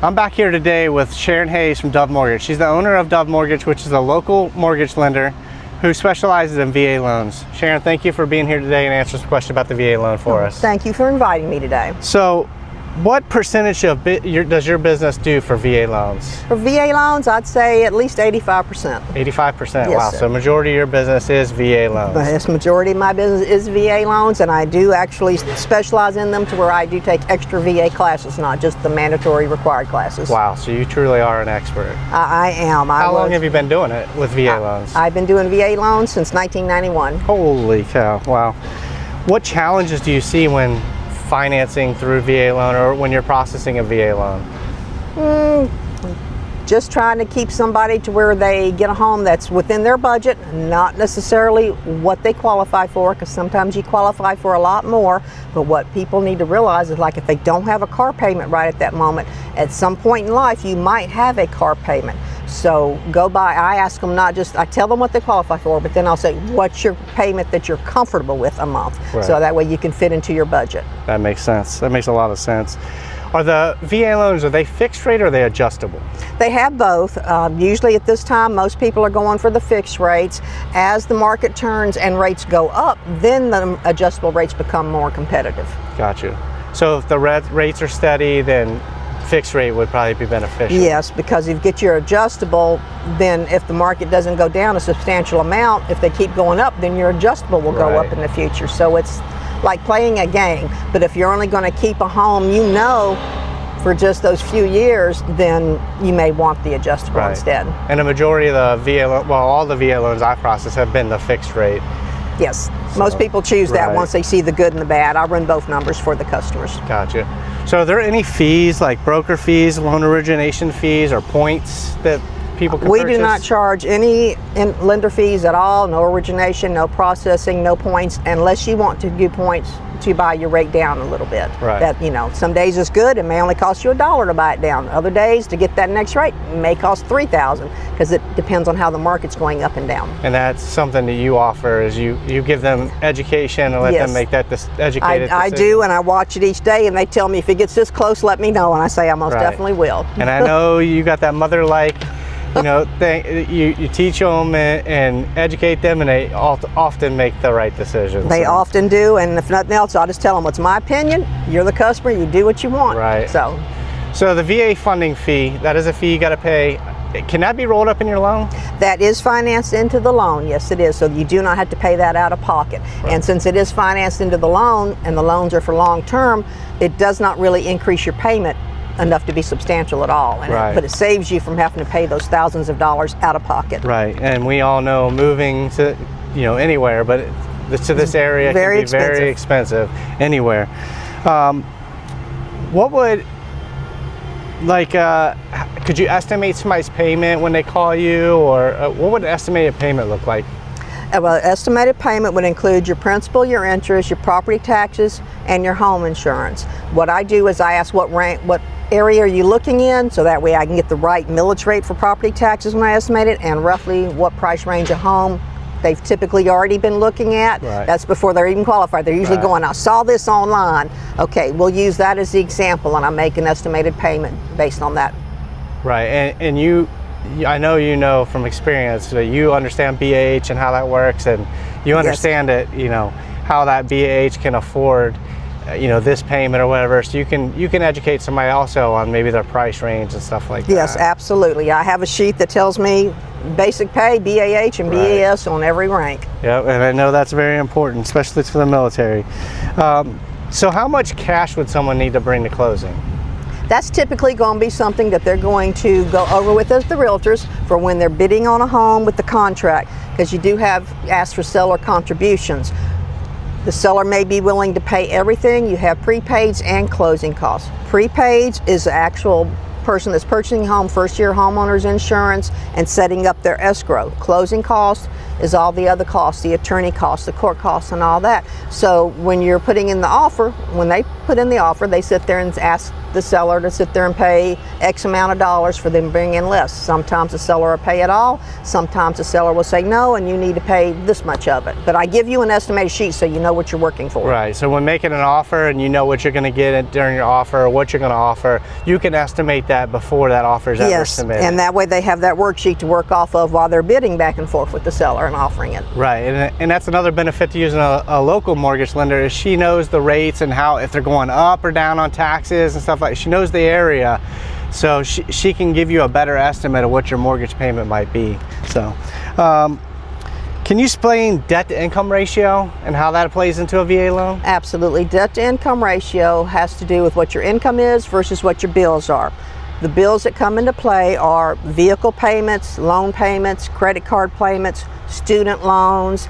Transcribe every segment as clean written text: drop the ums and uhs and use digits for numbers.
I'm back here today with Sharron Hays from Dove Mortgage. She's the owner of Dove Mortgage, which is a local mortgage lender who specializes in VA loans. Sharron, thank you for being here today and answering some questions about the VA loan for us. Thank you for inviting me today. So, what percentage of does your business do for VA loans? For VA loans, I'd say at least 85%. 85%, yes, wow. Sir. So majority of your business is VA loans. The vast majority of my business is VA loans, and I do actually specialize in them to where I do take extra VA classes, not just the mandatory required classes. Wow, so you truly are an expert. I am. How long have you been doing it with VA loans? I've been doing VA loans since 1991. Holy cow, wow. What challenges do you see when financing through VA loan or when you're processing a VA loan? Just trying to keep somebody to where they get a home that's within their budget, not necessarily what they qualify for, because sometimes you qualify for a lot more. But what people need to realize is, like, if they don't have a car payment right at that moment, at some point in life you might have a car payment. So I ask them, not just, I tell them what they qualify for, but then I'll say, what's your payment that you're comfortable with a month? Right. So that way you can fit into your budget. That makes sense. That makes a lot of sense. Are the VA loans, are they fixed rate or are they adjustable? They have both. Usually at this time, most people are going for the fixed rates. As the market turns and rates go up, then the adjustable rates become more competitive. Gotcha. So if the rates are steady, then fixed rate would probably be beneficial. Yes, because if you get your adjustable, then if the market doesn't go down a substantial amount, if they keep going up, then your adjustable will go up in the future. So it's like playing a game. But if you're only going to keep a home, for just those few years, then you may want the adjustable instead. And a majority of the all the VA loans I process have been the fixed rate. Yes, most people choose that once they see the good and the bad. I run both numbers for the customers. Gotcha. So are there any fees, like broker fees, loan origination fees, or points that people can purchase? We do not charge any lender fees at all, no origination, no processing, no points, unless you want to do points to buy your rate down a little bit. Right. That, some days it's good, it may only cost you $1 to buy it down. Other days, to get that next rate, it may cost $3,000, because it depends on how the market's going up and down. And that's something that you offer, is you give them education and let them make that educated decision. I do, and I watch it each day, and they tell me, if it gets this close, let me know, and I say I most definitely will. And I know you got that mother-like, you teach them and educate them, and they often make the right decisions. They often do, and if nothing else, I'll just tell them, what's my opinion? You're the customer, you do what you want. Right. So the VA funding fee, that is a fee you got to pay. Can that be rolled up in your loan? That is financed into the loan, yes it is, so you do not have to pay that out of pocket. Right. And since it is financed into the loan, and the loans are for long term, it does not really increase your payment enough to be substantial at all. But it saves you from having to pay those thousands of dollars out of pocket. Right, and we all know moving to anywhere, but to this area can be very expensive anywhere. What would, could you estimate somebody's payment when they call you, or what would an estimated payment look like? Well, estimated payment would include your principal, your interest, your property taxes, and your home insurance. What I do is I ask what area are you looking in, so that way I can get the right millage rate for property taxes when I estimate it, and roughly what price range of home they've typically already been looking at. Right. That's before they're even qualified. They're usually going, I saw this online. Okay, we'll use that as the example, and I make an estimated payment based on that. Right, and I know from experience that you understand BAH and how that works, and you understand it, how that BAH can afford this payment or whatever, so you can educate somebody also on maybe their price range and stuff like that. Yes, absolutely. I have a sheet that tells me basic pay, BAH, and BAS on every rank. Yep, and I know that's very important, especially for the military. So how much cash would someone need to bring to closing? That's typically going to be something that they're going to go over with us, the realtors, for when they're bidding on a home with the contract, because you do have asked for seller contributions. The seller may be willing to pay everything. You have prepaids and closing costs. Prepaids is the actual person that's purchasing a home, first-year homeowner's insurance, and setting up their escrow. Closing costs is all the other costs, the attorney costs, the court costs, and all that. So when you're putting in the offer, when they put in the offer, they sit there and ask the seller to sit there and pay X amount of dollars for them to bring in less. Sometimes the seller will pay it all. Sometimes the seller will say no, and you need to pay this much of it. But I give you an estimated sheet so you know what you're working for. Right. So when making an offer and you know what you're going to get during your offer or what you're going to offer, you can estimate that before that offer is ever submitted. And that way they have that worksheet to work off of while they're bidding back and forth with the seller and offering it. Right. And that's another benefit to using a local mortgage lender is she knows the rates and how, if they're going up or down on taxes and stuff like that. She knows the area, so she can give you a better estimate of what your mortgage payment might be. So can you explain debt to income ratio and how that plays into a VA loan? Absolutely. Debt to income ratio has to do with what your income is versus what your bills are. The bills that come into play are vehicle payments, loan payments, credit card payments, student loans,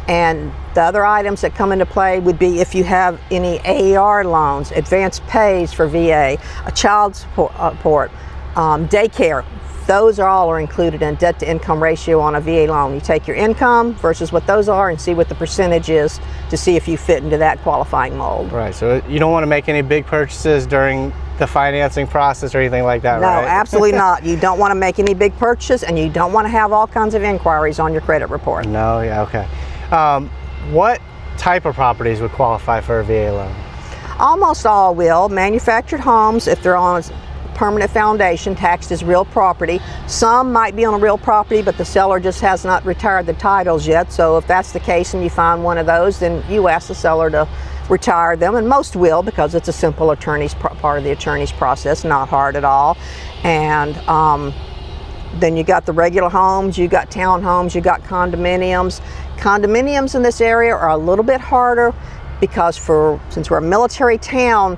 and the other items that come into play would be if you have any AER loans, advance pays for VA, a child support, daycare. Those all are included in debt to income ratio on a VA loan. You take your income versus what those are and see what the percentage is to see if you fit into that qualifying mold. Right, so you don't want to make any big purchases during the financing process or anything like that, no, right? No, absolutely not. You don't want to make any big purchases, and you don't want to have all kinds of inquiries on your credit report. No, yeah, okay. What type of properties would qualify for a VA loan? Almost all will. Manufactured homes, if they're on a permanent foundation, taxed as real property. Some might be on a real property, but the seller just has not retired the titles yet. So if that's the case and you find one of those, then you ask the seller to retire them, and most will, because it's a simple part of the attorney's process, not hard at all. And then you got the regular homes, you got townhomes, you got condominiums. Condominiums in this area are a little bit harder because since we're a military town,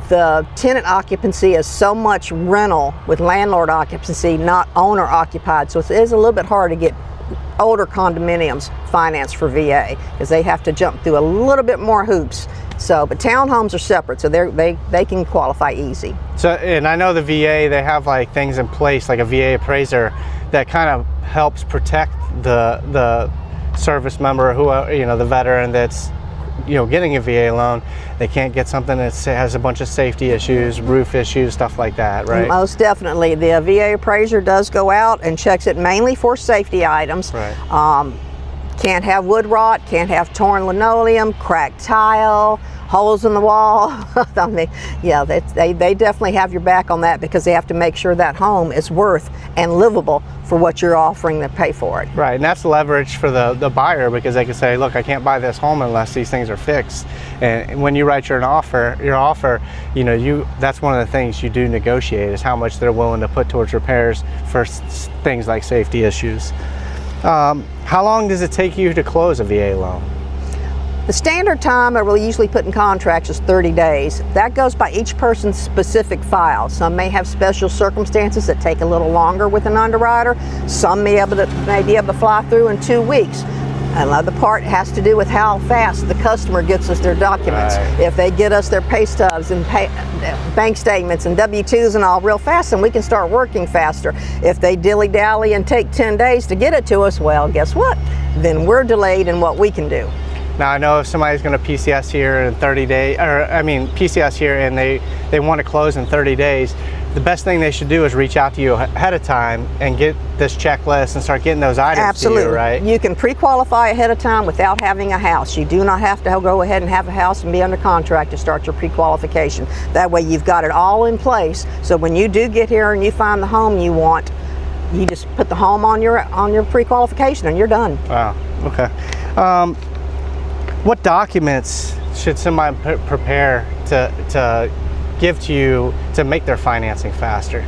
the tenant occupancy is so much rental with landlord occupancy, not owner occupied. So it is a little bit hard to get older condominiums financed for VA because they have to jump through a little bit more hoops. So, but townhomes are separate, so they can qualify easy. So, and I know the VA, they have like things in place, like a VA appraiser that kind of helps protect the service member, who the veteran that's getting a VA loan. They can't get something that has a bunch of safety issues, roof issues, stuff like that, right? Most definitely. The VA appraiser does go out and checks it mainly for safety items. Right. Can't have wood rot, can't have torn linoleum, cracked tile, holes in the wall. I mean, yeah, they definitely have your back on that because they have to make sure that home is worth and livable for what you're offering to pay for it. Right, and that's leverage for the buyer because they can say, look, I can't buy this home unless these things are fixed. And when you write your offer, that's one of the things you do negotiate is how much they're willing to put towards repairs for things like safety issues. How long does it take you to close a VA loan? The standard time that we'll usually put in contracts is 30 days. That goes by each person's specific file. Some may have special circumstances that take a little longer with an underwriter. Some may be able to fly through in 2 weeks. Another part has to do with how fast the customer gets us their documents. Right. If they get us their pay stubs and bank statements and W-2s and all real fast, then we can start working faster. If they dilly-dally and take 10 days to get it to us, well, guess what? Then we're delayed in what we can do. Now I know if somebody's going to PCS here in 30 days, PCS here and they want to close in 30 days, the best thing they should do is reach out to you ahead of time and get this checklist and start getting those items. Absolutely. To you, right? You can pre-qualify ahead of time without having a house. You do not have to go ahead and have a house and be under contract to start your pre-qualification. That way you've got it all in place, so when you do get here and you find the home you want, you just put the home on your pre-qualification and you're done. Wow, okay. What documents should somebody prepare to give to you to make their financing faster?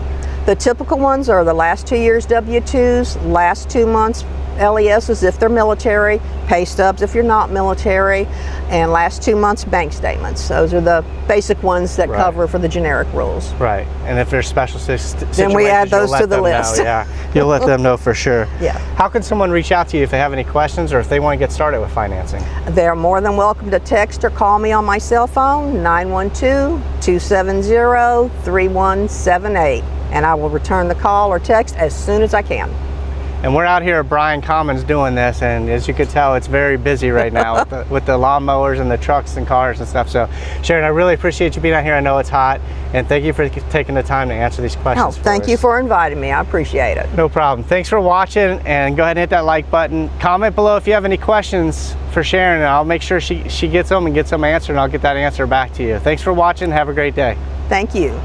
The typical ones are the last 2 years W-2s, last 2 months LESs if they're military, pay stubs if you're not military, and last 2 months bank statements. Those are the basic ones that cover for the generic rules. Right, and if there's special situations, then we add those to the list. Yeah, you'll let them know for sure. Yeah. How can someone reach out to you if they have any questions or if they want to get started with financing? They're more than welcome to text or call me on my cell phone, 912-270-3178, and I will return the call or text as soon as I can. And we're out here at Bryan Commons doing this, and as you could tell, it's very busy right now with the lawnmowers and the trucks and cars and stuff. So Sharron, I really appreciate you being out here. I know it's hot, and thank you for taking the time to answer these questions. Thank you for inviting me. I appreciate it. No problem. Thanks for watching, and go ahead and hit that like button. Comment below if you have any questions for Sharron, and I'll make sure she gets them and gets them answered, and I'll get that answer back to you. Thanks for watching. Have a great day. Thank you.